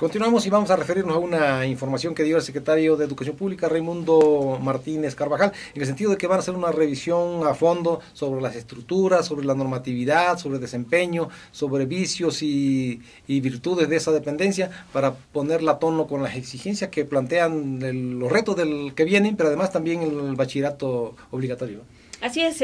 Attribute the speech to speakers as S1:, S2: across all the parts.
S1: Continuamos y vamos a referirnos a una información que dio el secretario de Educación Pública, Raimundo Martínez Carvajal, en el sentido de que van a hacer una revisión a fondo sobre las estructuras, sobre la normatividad, sobre el desempeño, sobre vicios y virtudes de esa dependencia, para ponerla a tono con las exigencias que plantean los retos que vienen, pero además también el bachillerato obligatorio.
S2: Así es,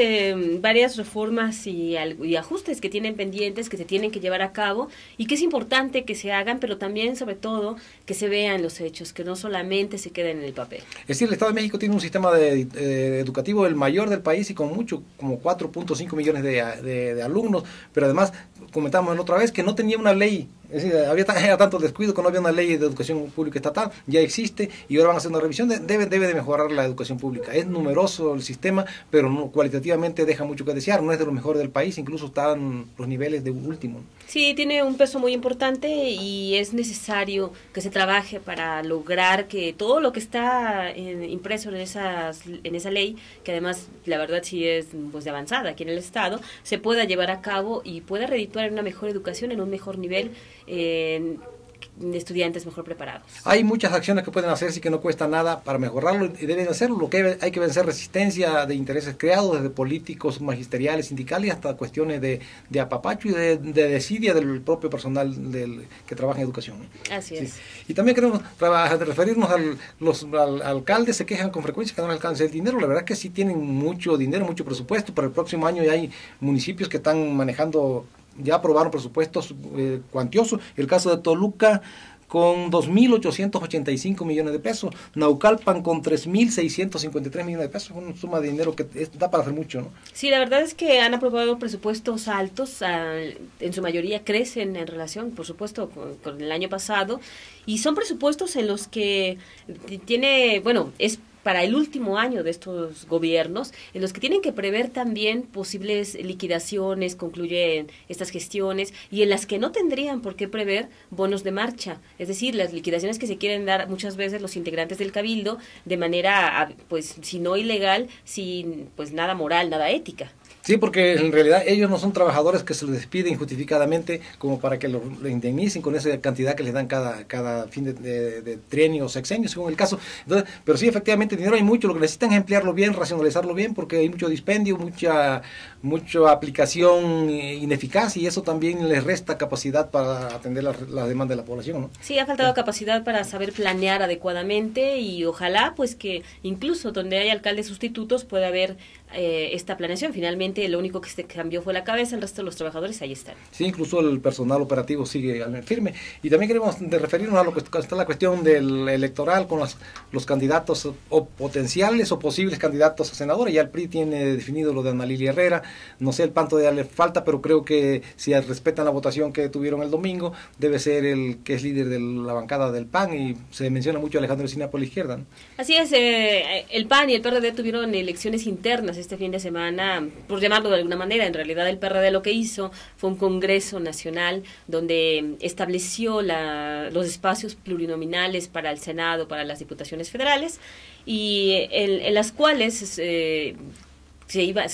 S2: varias reformas y ajustes que tienen pendientes, que se tienen que llevar a cabo y que es importante que se hagan, pero también, sobre todo, que se vean los hechos, que no solamente se queden en el papel.
S1: Es decir, el Estado de México tiene un sistema educativo el mayor del país y con mucho, como 4.5 millones de alumnos, pero además, comentamos la otra vez, que no tenía una ley. Es decir, era tanto descuido que no había una ley de educación pública estatal, ya existe y ahora van a hacer una revisión, debe de mejorar la educación pública. Es numeroso el sistema, pero no, cualitativamente deja mucho que desear, no es de los mejores del país, incluso están los niveles de último.
S2: Sí, tiene un peso muy importante y es necesario que se trabaje para lograr que todo lo que está impreso en esa ley, que además la verdad sí es pues de avanzada aquí en el Estado, se pueda llevar a cabo y pueda redituar en una mejor educación, en un mejor nivel, de estudiantes mejor preparados.
S1: Hay muchas acciones que pueden hacerse y que no cuesta nada para mejorarlo y deben hacerlo. Lo que hay que vencer resistencia de intereses creados desde políticos, magisteriales, sindicales hasta cuestiones de apapacho y de desidia del propio personal que trabaja en educación.
S2: Así es.
S1: Sí. Y también queremos referirnos los alcaldes se quejan con frecuencia que no alcanza el dinero. La verdad es que sí tienen mucho dinero, mucho presupuesto. Para el próximo año ya hay municipios que están manejando, ya aprobaron presupuestos cuantiosos. El caso de Toluca con 2.885 millones de pesos, Naucalpan con 3.653 millones de pesos, una suma de dinero que da para hacer mucho, ¿no?
S2: Sí, la verdad es que han aprobado presupuestos altos, en su mayoría crecen en relación, por supuesto, con el año pasado, y son presupuestos en los que es para el último año de estos gobiernos, en los que tienen que prever también posibles liquidaciones, concluyen estas gestiones, y en las que no tendrían por qué prever bonos de marcha, es decir, las liquidaciones que se quieren dar muchas veces los integrantes del Cabildo de manera, pues, si no ilegal, sin pues nada moral, nada ética.
S1: Sí, porque en realidad ellos no son trabajadores que se les despide injustificadamente como para que lo indemnicen con esa cantidad que les dan cada fin de trienio o sexenio, según el caso. Entonces, pero sí, efectivamente, dinero hay mucho, lo que necesitan es emplearlo bien, racionalizarlo bien, porque hay mucho dispendio, mucha aplicación ineficaz y eso también les resta capacidad para atender la demanda de la población, ¿no?
S2: Sí, ha faltado capacidad para saber planear adecuadamente y ojalá pues que incluso donde hay alcaldes sustitutos pueda haber esta planeación. Finalmente lo único que se cambió fue la cabeza, el resto de los trabajadores ahí están.
S1: Sí, incluso el personal operativo sigue firme. Y también queremos referirnos a lo que está la cuestión del electoral con los candidatos o potenciales o posibles candidatos a senadores. Ya el PRI tiene definido lo de Ana Lilia Herrera, no sé el cuánto de darle falta, pero creo que si respetan la votación que tuvieron el domingo, debe ser el que es líder de la bancada del PAN, y se menciona mucho a Alejandro Encina por la izquierda, ¿no?
S2: Así es, el PAN y el PRD tuvieron elecciones internas este fin de semana, por llamarlo de alguna manera. En realidad el PRD lo que hizo fue un congreso nacional donde estableció los espacios plurinominales para el Senado, para las diputaciones federales, y en las cuales se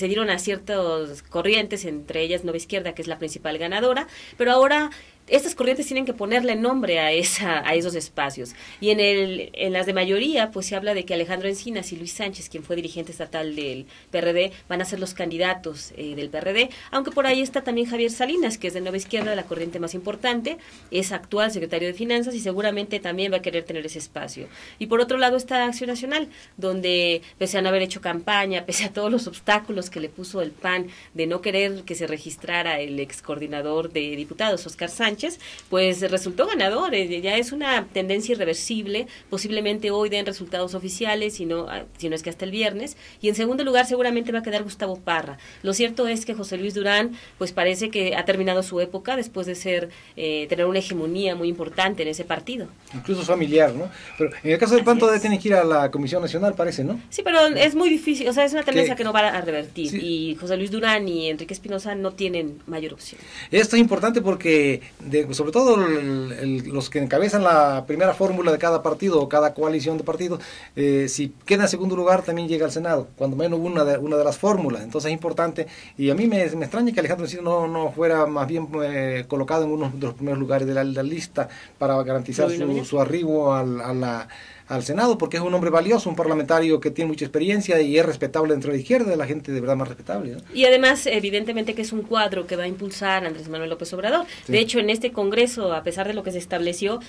S2: dieron a ciertas corrientes, entre ellas Nueva Izquierda, que es la principal ganadora, pero ahora estas corrientes tienen que ponerle nombre a esos espacios. Y en las de mayoría, pues se habla de que Alejandro Encinas y Luis Sánchez, quien fue dirigente estatal del PRD, van a ser los candidatos del PRD, aunque por ahí está también Javier Salinas, que es de Nueva Izquierda, la corriente más importante, es actual secretario de Finanzas y seguramente también va a querer tener ese espacio. Y por otro lado está Acción Nacional, donde pese a no haber hecho campaña, pese a todos los obstáculos que le puso el PAN de no querer que se registrara el ex coordinador de diputados, Óscar Sánchez, pues resultó ganador. Ya es una tendencia irreversible, posiblemente hoy den resultados oficiales, si no es que hasta el viernes, y en segundo lugar seguramente va a quedar Gustavo Parra. Lo cierto es que José Luis Durán pues parece que ha terminado su época después de tener una hegemonía muy importante en ese partido.
S1: Incluso familiar, ¿no? Pero en el caso del PAN todavía tienen que ir a la Comisión Nacional, parece, ¿no?
S2: Sí, pero es muy difícil, o sea, es una tendencia que no va a revertir, sí. Y José Luis Durán y Enrique Espinosa no tienen mayor opción.
S1: Esto es importante porque sobre todo los que encabezan la primera fórmula de cada partido o cada coalición de partidos, si queda en segundo lugar también llega al Senado, cuando menos una de las fórmulas. Entonces es importante, y a mí me extraña que Alejandro Enciso no fuera más bien colocado en uno de los primeros lugares de la lista para garantizar su arribo al Senado, porque es un hombre valioso, un parlamentario que tiene mucha experiencia y es respetable dentro de la izquierda, de la gente de verdad más respetable, ¿no?
S2: Y además, evidentemente que es un cuadro que va a impulsar a Andrés Manuel López Obrador. Sí. De hecho, en este Congreso, a pesar de lo que se estableció,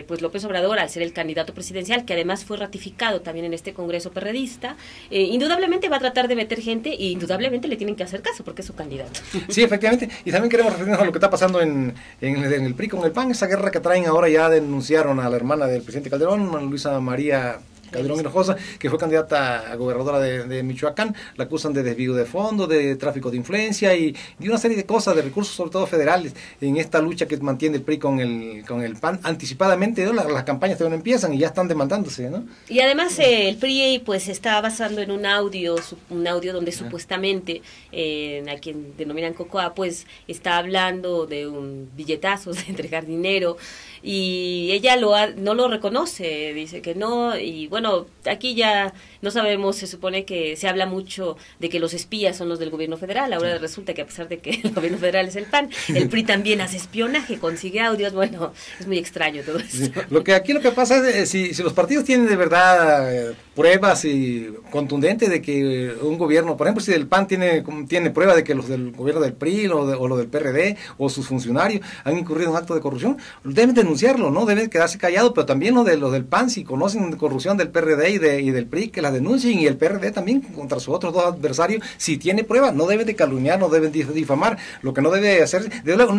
S2: pues López Obrador, al ser el candidato presidencial, que además fue ratificado también en este Congreso perredista, indudablemente va a tratar de meter gente y indudablemente le tienen que hacer caso porque es su candidato.
S1: Sí, efectivamente, y también queremos referirnos a lo que está pasando en el PRI con el PAN, esa guerra que traen ahora. Ya denunciaron a la hermana del presidente Calderón, Luisa María Calderón Hinojosa, que fue candidata a gobernadora de Michoacán. La acusan de desvío de fondos, de tráfico de influencia y de una serie de cosas, de recursos sobre todo federales, en esta lucha que mantiene el PRI con el PAN. Anticipadamente, ¿no? Las campañas todavía no empiezan y ya están demandándose, ¿no?
S2: Y además el PRI pues está basando en un audio donde supuestamente a quien denominan Cocoa pues está hablando de un billetazo, de entregar dinero, y ella no lo reconoce, dice que no. Y bueno, aquí ya no sabemos, se supone que se habla mucho de que los espías son los del gobierno federal. Ahora resulta que a pesar de que el gobierno federal es el PAN, el PRI también hace espionaje, consigue audios. Bueno, es muy extraño todo esto.
S1: Sí. Lo que pasa es si los partidos tienen de verdad pruebas y contundentes de que un gobierno, por ejemplo, si el PAN tiene prueba de que los del gobierno del PRI o los del PRD o sus funcionarios han incurrido en actos de corrupción, deben denunciarlo, no deben quedarse callados. Pero también los del PAN, si conocen corrupción del PRD y del PRI, que la denuncien, y el PRD también contra sus otros dos adversarios, si tiene pruebas. No deben de calumniar, no deben difamar. Lo que no debe hacer,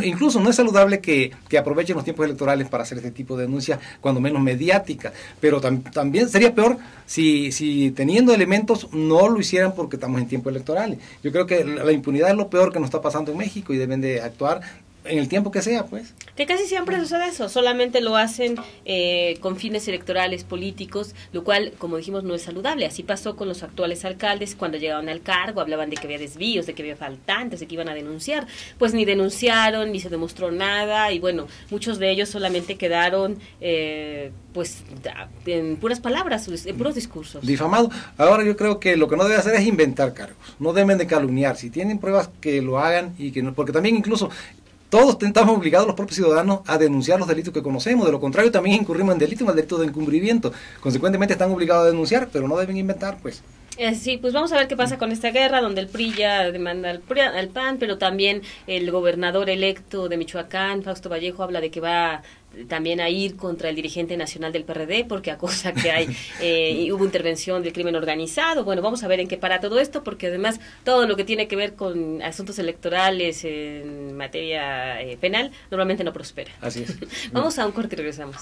S1: incluso no es saludable que aprovechen los tiempos electorales para hacer este tipo de denuncias, cuando menos mediáticas, pero también sería peor si teniendo elementos no lo hicieran, porque estamos en tiempos electorales. Yo creo que la impunidad es lo peor que nos está pasando en México y deben de actuar en el tiempo que sea, pues.
S2: Que casi siempre sucede eso, solamente lo hacen con fines electorales, políticos, lo cual, como dijimos, no es saludable. Así pasó con los actuales alcaldes, cuando llegaron al cargo, hablaban de que había desvíos, de que había faltantes, de que iban a denunciar. Pues ni denunciaron, ni se demostró nada, y bueno, muchos de ellos solamente quedaron pues en puras palabras, en puros discursos.
S1: Difamado. Ahora yo creo que lo que no debe hacer es inventar cargos, no deben de calumniar. Si tienen pruebas, que lo hagan, y que no, porque también incluso todos estamos obligados, los propios ciudadanos, a denunciar los delitos que conocemos. De lo contrario, también incurrimos en delitos, en el delito de encubrimiento. Consecuentemente, están obligados a denunciar, pero no deben inventar, pues.
S2: Sí, pues vamos a ver qué pasa con esta guerra, donde el PRI ya demanda al PAN, pero también el gobernador electo de Michoacán, Fausto Vallejo, habla de que va también a ir contra el dirigente nacional del PRD, porque acusa que hay hubo intervención del crimen organizado. Bueno, vamos a ver en qué para todo esto, porque además todo lo que tiene que ver con asuntos electorales en materia penal normalmente no prospera.
S1: Así es.
S2: Vamos a un corte y regresamos.